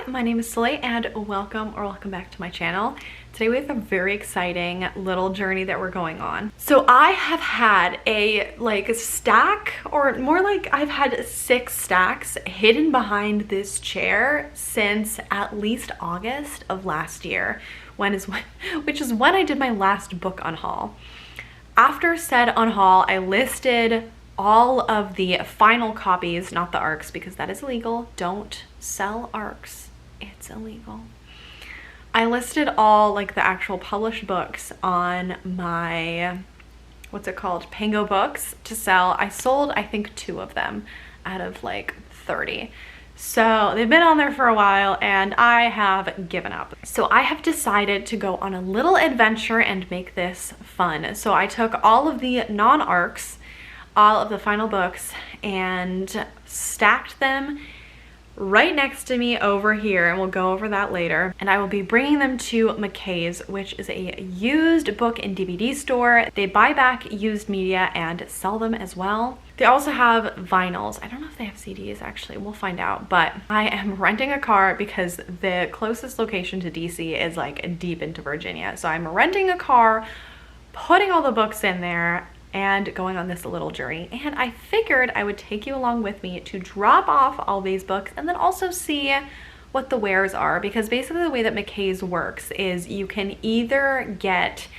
my name is Slay and welcome back to my channel. Today we have a very exciting little journey that we're going on. So I have had a stack, or more like I've had 6 stacks hidden behind this chair since at least August of last year, which is when I did my last book unhaul. After said unhaul, I listed all of the final copies, not the ARCs, because that is illegal. Don't sell ARCs, it's illegal. I listed all the actual published books on my, what's it called, Pango Books to sell. I sold, I think, 2 of them out of 30. So they've been on there for a while and I have given up. So I have decided to go on a little adventure and make this fun. So I took all of the non-ARCs, all of the final books, and stacked them right next to me over here, and we'll go over that later. And I will be bringing them to McKays, which is a used book and DVD store. They buy back used media and sell them as well. They also have vinyls. I don't know if they have CDs actually, we'll find out. But I am renting a car because the closest location to DC is deep into Virginia. So I'm renting a car, putting all the books in there, and going on this little journey. And I figured I would take you along with me to drop off all these books and then also see what the wares are, because basically the way that McKays works is you can either get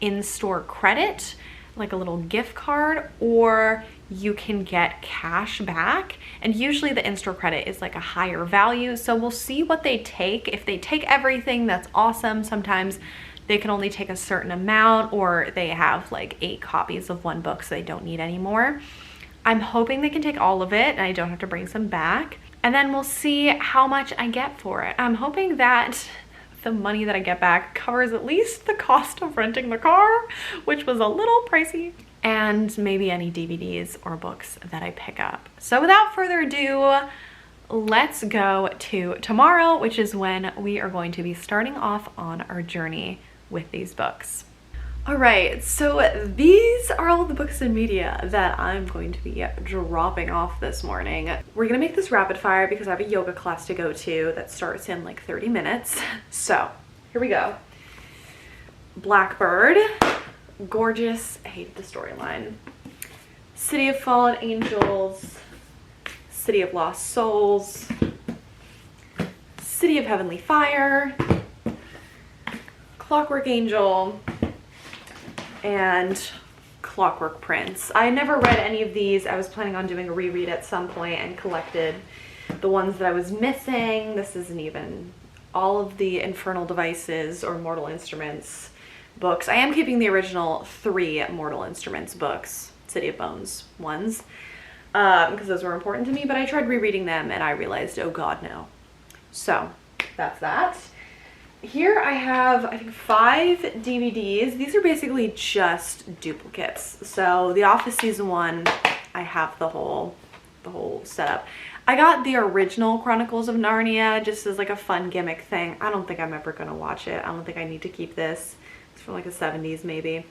in-store credit, like a little gift card, or you can get cash back, and usually the in-store credit is a higher value. So we'll see what they take. If they take everything, that's awesome. Sometimes they can only take a certain amount, or they have 8 copies of one book so they don't need any more. I'm hoping they can take all of it and I don't have to bring some back, and then we'll see how much I get for it. I'm hoping that the money that I get back covers at least the cost of renting the car, which was a little pricey, and maybe any DVDs or books that I pick up. So without further ado, let's go to tomorrow, which is when we are going to be starting off on our journey with these books. All right, so these are all the books and media that I'm going to be dropping off this morning. We're gonna make this rapid fire because I have a yoga class to go to that starts in 30 minutes. So here we go. Blackbird, gorgeous, I hated the storyline. City of Fallen Angels, City of Lost Souls, City of Heavenly Fire, Clockwork Angel, and Clockwork Prince. I never read any of these. I was planning on doing a reread at some point and collected the ones that I was missing. This isn't even all of the Infernal Devices or Mortal Instruments books. I am keeping the original 3 Mortal Instruments books, City of Bones ones, because those were important to me, but I tried rereading them and I realized, oh god, no. So that's that. Here I have, I think, 5 DVDs. These are basically just duplicates. So The Office season 1, I have the whole setup. I got the original Chronicles of Narnia just as a fun gimmick thing. I don't think I'm ever gonna watch it. I don't think I need to keep this. It's from the 70s maybe.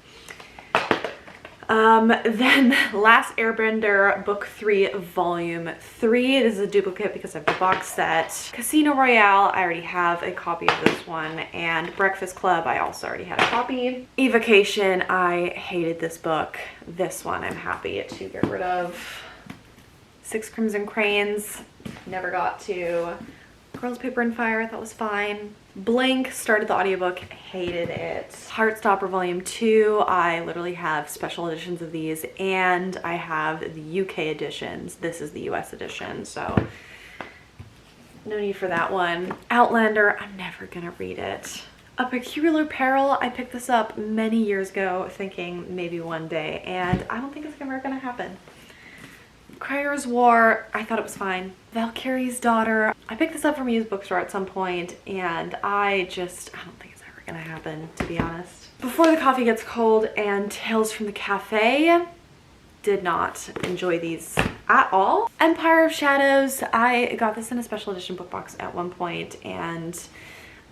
Then Last Airbender Book 3 Volume 3. This is a duplicate because I have the box set. Casino Royale, I already have a copy of this one. And Breakfast Club, I also already had a copy. Evocation, I hated this book. This one I'm happy to get rid of. 6 Crimson Cranes, never got to. Girls, Paper, and Fire, I thought was fine. Blink, started the audiobook, hated it. Heartstopper Volume 2, I literally have special editions of these, and I have the UK editions. This is the US edition, so no need for that one. Outlander, I'm never gonna read it. A Peculiar Peril, I picked this up many years ago thinking maybe one day, and I don't think it's ever gonna happen. Crier's War, I thought it was fine. Valkyrie's Daughter, I picked this up from a used bookstore at some point, and I don't think it's ever gonna happen, to be honest. Before the Coffee Gets Cold and Tales from the Cafe, did not enjoy these at all. Empire of Shadows, I got this in a special edition book box at one point, and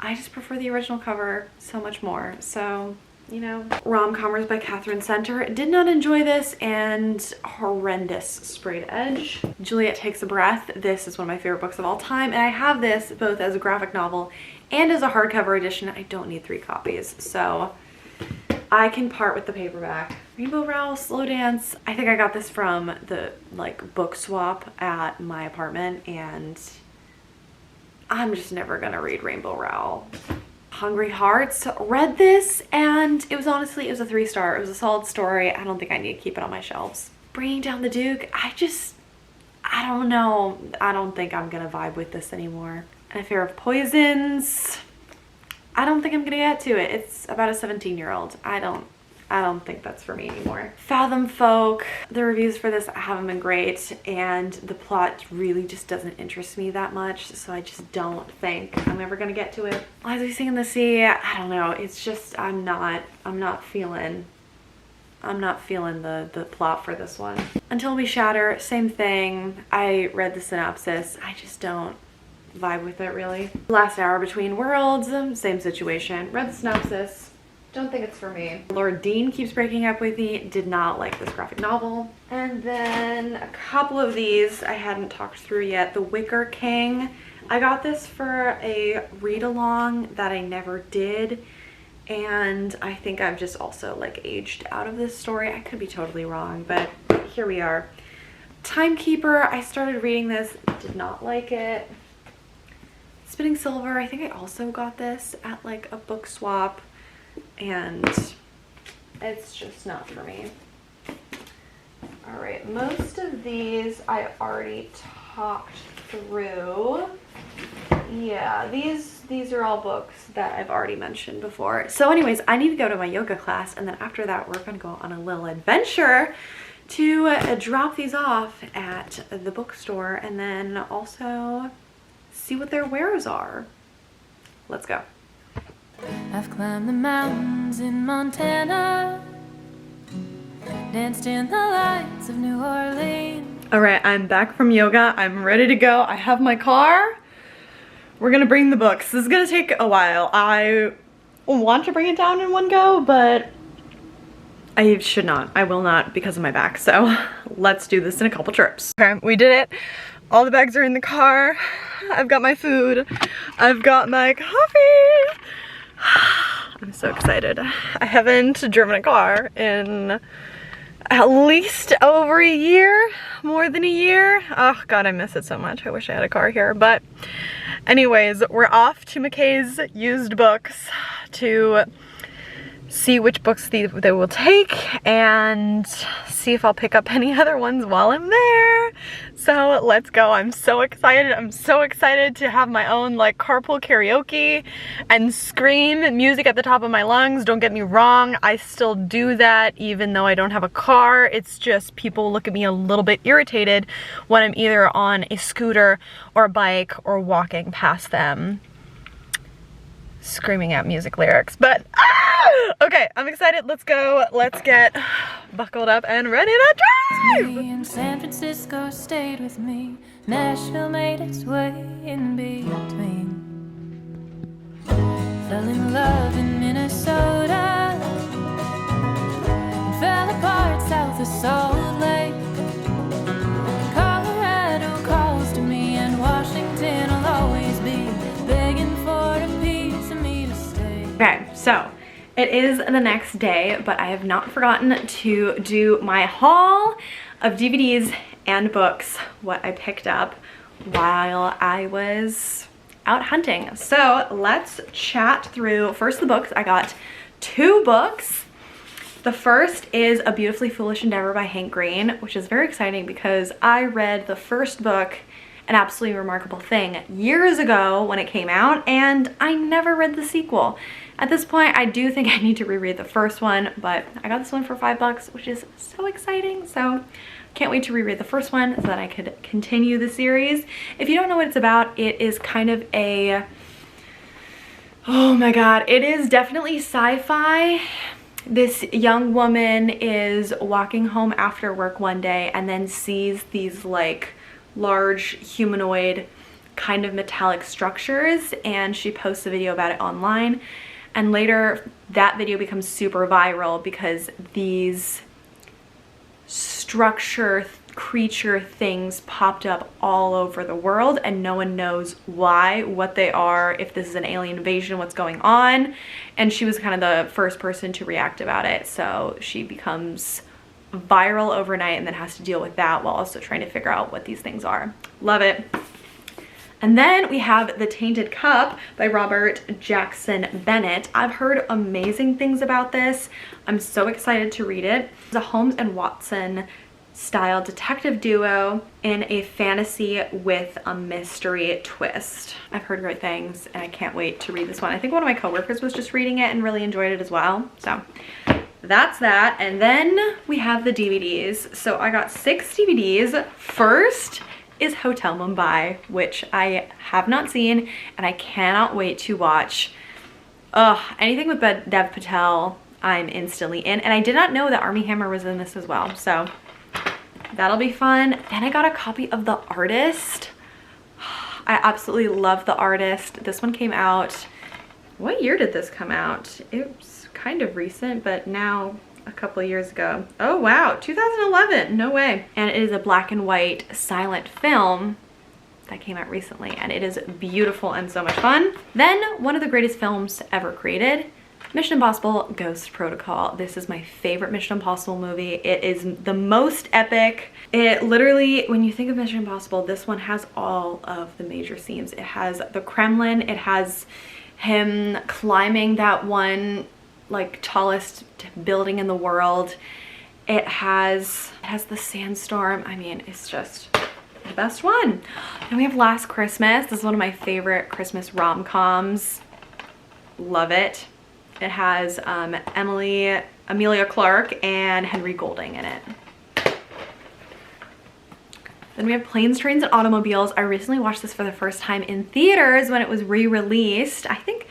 I just prefer the original cover so much more. So you know. Rom-Comers by Catherine Center. Did not enjoy this, and horrendous sprayed edge. Juliet Takes a Breath. This is one of my favorite books of all time, and I have this both as a graphic novel and as a hardcover edition. I don't need 3 copies, so I can part with the paperback. Rainbow Rowell Slow Dance. I think I got this from the like book swap at my apartment, and I'm just never gonna read Rainbow Rowell. Hungry Hearts. Read this, and it was honestly, it was a 3-star. It was a solid story. I don't think I need to keep it on my shelves. Bringing Down the Duke. I don't know. I don't think I'm gonna vibe with this anymore. An Affair of Poisons. I don't think I'm gonna get to it. It's about a 17-year-old. I don't think that's for me anymore. Fathom Folk. The reviews for this haven't been great, and the plot really just doesn't interest me that much, so I just don't think I'm ever gonna get to it. As We Sing in the Sea, I don't know. It's just, I'm not feeling the plot for this one. Until We Shatter, same thing. I read the synopsis. I just don't vibe with it really. Last Hour Between Worlds, same situation. Read the synopsis. Don't think it's for me. Lord Dean Keeps Breaking Up With Me. Did not like this graphic novel. And then a couple of these I hadn't talked through yet. The Wicker King. I got this for a read-along that I never did, and I think I've just also like aged out of this story. I could be totally wrong, but here we are. Timekeeper. I started reading this, did not like it. Spinning Silver. I think I also got this at like a book swap, and it's just not for me. All right, most of these I already talked through. Yeah, these are all books that I've already mentioned before. So anyways, I need to go to my yoga class, and then after that we're gonna go on a little adventure to drop these off at the bookstore, and then also see what their wares are. Let's go. I've climbed the mountains in Montana, danced in the lights of New Orleans. All right, I'm back from yoga. I'm ready to go. I have my car. We're gonna bring the books. This is gonna take a while. I want to bring it down in one go, but I should not. I will not because of my back. So let's do this in a couple trips. Okay, we did it. All the bags are in the car. I've got my food. I've got my coffee. I'm so excited. I haven't driven a car in at least over a year, more than a year. Oh God, I miss it so much. I wish I had a car here. But anyways, we're off to McKays Used Books to see which books they will take and see if I'll pick up any other ones while I'm there. So let's go. I'm so excited. I'm so excited to have my own like carpool karaoke and scream music at the top of my lungs. Don't get me wrong, I still do that even though I don't have a car. It's just people look at me a little bit irritated when I'm either on a scooter or a bike or walking past them screaming out music lyrics. But okay, I'm excited. Let's go. Let's get buckled up and ready to drive. Me in San Francisco stayed with me. Nashville made its way in between. Fell in love in Minnesota and fell apart south of Salt Lake. Colorado calls to me, and Washington will always be begging for a piece of me to stay. Okay, so it is the next day, but I have not forgotten to do my haul of DVDs and books, what I picked up while I was out hunting. So let's chat through first the books. I got 2 books. The first is A Beautifully Foolish Endeavor by Hank Green, which is very exciting because I read the first book, An Absolutely Remarkable Thing, years ago when it came out, and I never read the sequel. At this point, I do think I need to reread the first one, but I got this one for $5, which is so exciting. So can't wait to reread the first one so that I could continue the series. If you don't know what it's about, it is kind of a, oh my God, it is definitely sci-fi. This young woman is walking home after work one day and then sees these like large humanoid kind of metallic structures, and she posts a video about it online. And later that video becomes super viral because these creature things popped up all over the world, and no one knows why, what they are, if this is an alien invasion, what's going on. And she was kind of the first person to react about it, so she becomes viral overnight and then has to deal with that while also trying to figure out what these things are. Love it. And then we have The Tainted Cup by Robert Jackson Bennett. I've heard amazing things about this. I'm so excited to read it. It's a Holmes and Watson style detective duo in a fantasy with a mystery twist. I've heard great things and I can't wait to read this one. I think one of my coworkers was just reading it and really enjoyed it as well. So that's that. And then we have the DVDs. So I got 6 DVDs. First is Hotel Mumbai, which I have not seen and I cannot wait to watch. Anything with Dev Patel, I'm instantly in. And I did not know that Armie Hammer was in this as well. So that'll be fun. Then I got a copy of The Artist. I absolutely love The Artist. This one came out, what year did this come out? It was kind of recent, but now a couple of years ago. Oh wow, 2011, no way. And it is a black and white silent film that came out recently, and it is beautiful and so much fun. Then one of the greatest films ever created, Mission Impossible Ghost Protocol. This is my favorite Mission Impossible movie. It is the most epic. It literally, when you think of Mission Impossible, this one has all of the major scenes. It has the Kremlin, it has him climbing that one like tallest building in the world. It has the sandstorm. I mean, it's just the best one. And we have Last Christmas. This is one of my favorite Christmas rom-coms. Love it. It has Emilia Clarke and Henry Golding in it. Then we have Planes, Trains, and Automobiles. I recently watched this for the first time in theaters when it was re-released. I think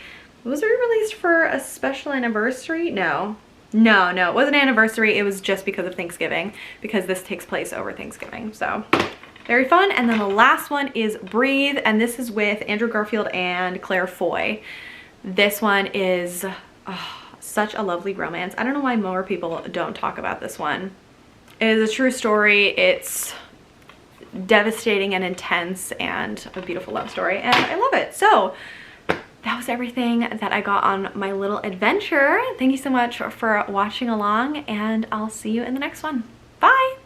it was re-released for a special anniversary. No, it wasn't an anniversary. It was just because of Thanksgiving, because this takes place over Thanksgiving. So very fun. And then the last one is Breathe, and this is with Andrew Garfield and Claire Foy. This one is such a lovely romance. I don't know why more people don't talk about this one. It is a true story. It's devastating and intense and a beautiful love story, and I love it. So that was everything that I got on my little adventure. Thank you so much for watching along, and I'll see you in the next one. Bye!